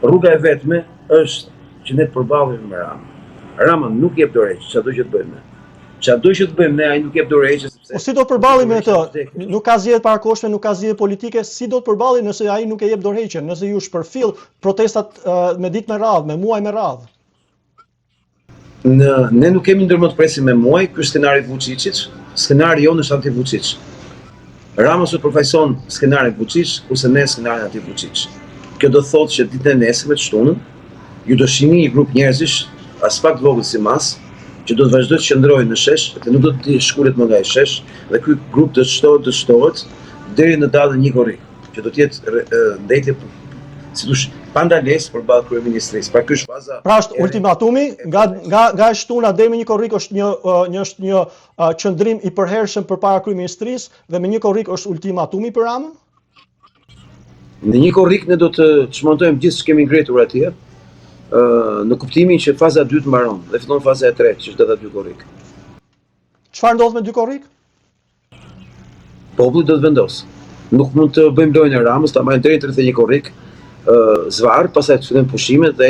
rruga e vetme është që ne të përballemi me Ramën. Rama nuk jep dorë, çdo që të bëjmë ne. Çdo që të bëjmë ne, ai nuk jep dorë sepse. Po si do të përballemi me të? Nuk ka zgjedhje parakoshme, nuk ka zgjedhje politike, si do të përballemi nëse ai nuk e jep dorëheqjen, nëse ju shpërfill protestat me ditë me radhë, me muaj me radhë? Ne nuk kemi ndërmend të presim me muaj, ky skenari i Vučićit, skenari jonë është anti-Vučić. Rama sot përfaqëson skenarin Vučić, kurse ne skenarin anti-Vučić. Kjo do thotë që ditën e nesërme të shtunën, ju do shihni një grup njerëzish, as pak të vogël si mas, që do të vazhdojë të qëndrojnë në shesh, dhe nuk do të shkulet më nga ai shesh, dhe ky grup do të shtohet deri në datën 1 korrik, që do të jetë ndëjtje si thosh pa ndalesë përballë kryeministrisë. Pra ky është faza. Pra është ultimatumi nga shtuna deri në 1 korrik është një qëndrim i përhershëm përpara kryeministrisë dhe me 1 korrik është ultimatumi për Ramën? Në 1 korrik ne do të çmontojmë gjithë që kemi ngritur atje. Në kuptimin që faza e dytë mbaron dhe fillon faza e tretë, që është data 2 korrik. Çfarë ndodh me 2 korrik? Populli do të vendosë. Nuk mund të bëjmë lojën e Ramës, ta marrim deri në 31 korrik, zvar, pastaj të fillojmë pushimet dhe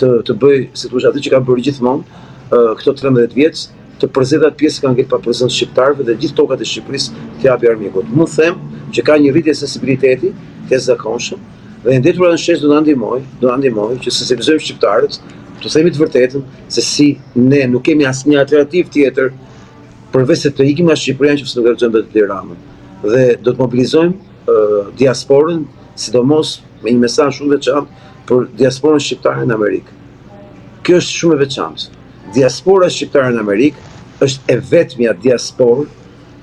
të bëj, si thosh, atë që ka bërë gjithmonë, këto 13 vjet, të përzgjedhë atë pjesë që kanë ngritur pa prezencë shqiptarëve dhe gjithë tokat e Shqipërisë të japi armikut. Mund të them që ka një rritje sensibiliteti të jashtëzakonshëm. Dhe ndetura në shesh do na ndihmoj që sensibilizojmë shqiptarët, të themi të vërtetën se si ne nuk kemi asnjë alternativë tjetër përveç se të ikim nga Shqipëria nëse nuk garantojmë vetë Ramën. Dhe do të mobilizojmë diasporën, sidomos me një mesazh shumë veçantë për diasporën shqiptare në Amerikë. Kjo është shumë e veçantë. Diaspora shqiptare në Amerikë është e vetmja diasporë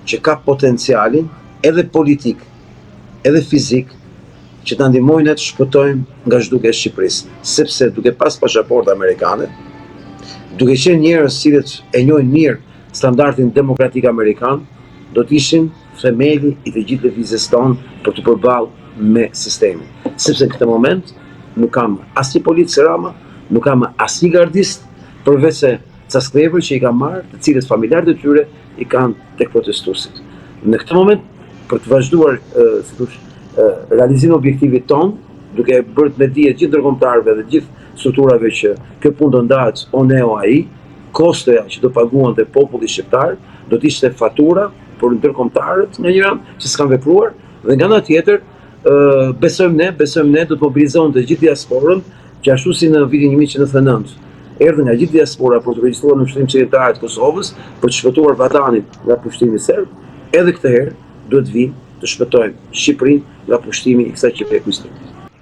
që ka potencialin edhe politik, edhe fizik, që të ndihmojnë të shpëtojmë nga zhdukja e Shqipërisë, sepse duke pas pasaportë amerikane, duke qenë njerëz cilët e njohin mirë standardin demokratik amerikan, do të ishin themeli i të gjithë lëvizjes tonë për të përballë me sistemin. Sepse në këtë moment nuk kam asnjë policë Rama, nuk kam asnjë gardist, përveç se ca sklever që i kanë marrë, të cilët familjarët e tyre i kanë tek protestuesit. Në këtë moment, për të vazhduar, si thosh, realizimin e objektivit ton, duke bërë me dije gjithë ndërkombëtarëve dhe gjithë strukturave që kjo punë do ndahet one o ai, kostoja që do paguante populli shqiptar do të ishte fatura për ndërkombëtarët nga një anë që s'kan vepruar dhe nga ana tjetër besojmë ne do të mobilizohen të gjithë diasporën që ashtu si në vitin 1999 erdhën nga gjithë diaspora për të regjistruar në ushtrim qytetar të Kosovës për të shpëtuar vatanin nga pushtimi serb, edhe këtë herë duhet vinë të shpëtojmë Shqipërinë nga pushtimi i kësaj Shqipërie.